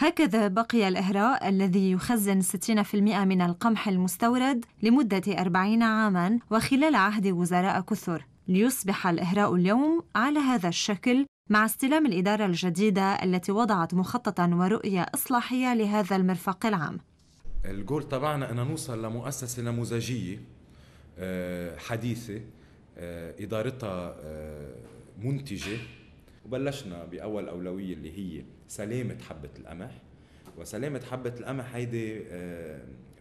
هكذا بقي الإهراء الذي يخزن 60% من القمح المستورد لمدة 40 عاماً وخلال عهد وزراء كثر، ليصبح الإهراء اليوم على هذا الشكل مع استلام الإدارة الجديدة التي وضعت مخططاً ورؤية إصلاحية لهذا المرفق العام. الجول تبعنا أن نوصل لمؤسسة نموذجية حديثة إدارتها منتجة، وبلشنا بأول أولوية اللي هي سلامة حبة القمح. وسلامة حبة القمح هيدي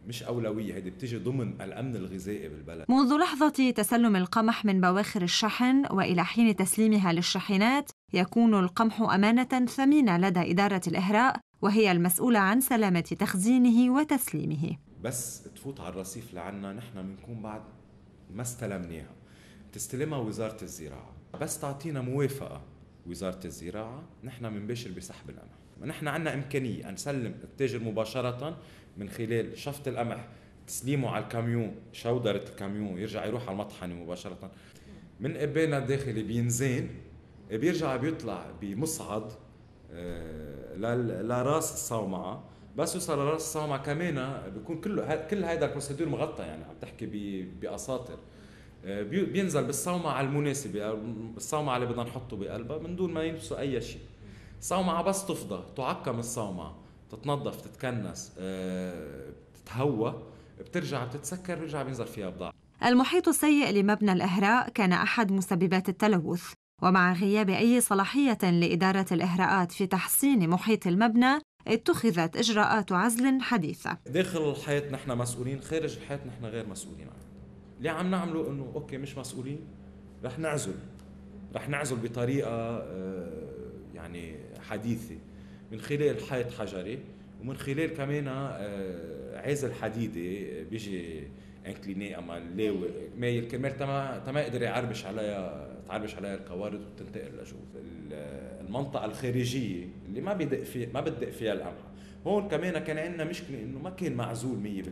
مش أولوية، هيدي بتيجي ضمن الأمن الغذائي بالبلد. منذ لحظة تسلم القمح من بواخر الشحن وإلى حين تسليمها للشاحنات يكون القمح أمانة ثمينة لدى إدارة الإهراء، وهي المسؤولة عن سلامة تخزينه وتسليمه. بس تفوت على الرصيف لعنا نحن بنكون بعد ما استلمناها، تستلمها وزارة الزراعة، بس تعطينا موافقة وزارة الزراعة نحن بنباشر بسحب القمح. نحن عنا إمكانية أن نسلم التاجر مباشرة من خلال شفط القمح، تسليمه على الكاميون، شودرة الكاميون، يرجع يروح على المطحنة مباشرة من قبالنا الداخلي بينزين، بيرجع بيطلع بمصعد لراس الصومعة. بس يوصل لراس الصومعة كمان بيكون كل هيدا البروسيدور مغطى، يعني عم تحكي بأساطر. بينزل بالصومعة المناسبة، الصومعة اللي بدنا نحطه بقلبها من دون ما يلبسوا أي شيء. الصومعة بس تفضى، تعقم الصومعة، تتنظف، تتكنس، تتهوى، بترجع بتتسكر، بيرجع بينزل فيها بضاعة. المحيط السيء لمبنى الإهراء كان أحد مسببات التلوث، ومع غياب أي صلاحية لإدارة الإهراءات في تحسين محيط المبنى اتخذت إجراءات عزل حديثة. داخل الحيط نحن مسؤولين، خارج الحيط نحن غير مسؤولين عنه. اللي عم نعمله انه اوكي مش مسؤولين، رح نعزل بطريقه يعني حديثه من خلال حيط حجري، ومن خلال كمان عازل حديدي بيجي انكليني اما لاوي مايل كرمال تما يقدر تعربش عليها القوارض وتنتقل لجوا المنطقه الخارجيه اللي ما بدق فيها القمح. هون كمان كان عندنا مشكله انه ما كان معزول 100%،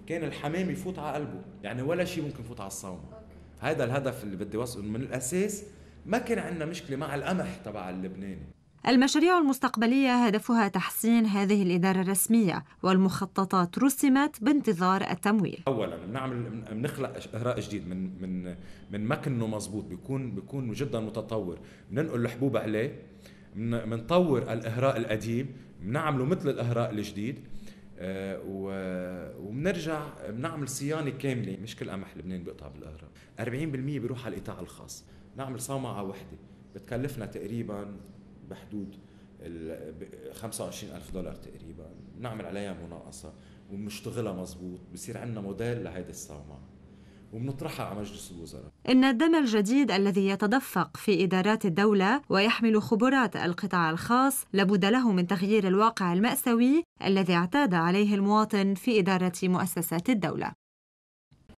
كان الحمام يفوت على قلبه، يعني ولا شيء ممكن يفوت على الصومعة. هذا الهدف اللي بدي اوصله من الاساس. ما كان عندنا مشكله مع القمح تبع اللبناني. المشاريع المستقبلية هدفها تحسين هذه الإدارة الرسمية، والمخططات رسمت بانتظار التمويل. اولا بنخلق إهراء جديد من مكنه مزبوط، بيكون جدا متطور، بننقل الحبوب عليه، بنطور الإهراء القديم، بنعمله مثل الإهراء الجديد، وبنرجع بنعمل صيانه كامله. مش كل قمح لبنان بيقطع بالإهراء، 40% بيروح على القطاع الخاص. نعمل صومعه وحده بتكلفنا تقريبا بحدود $25,000 تقريبا، بنعمل عليها مناقصه وبنشتغلها مزبوط، بصير عندنا موديل لهيدي الصومعه وبنطرحها على مجلس الوزراء. إن الدم الجديد الذي يتدفق في إدارات الدولة ويحمل خبرات القطاع الخاص لابد له من تغيير الواقع المأساوي الذي اعتاد عليه المواطن في إدارة مؤسسات الدولة.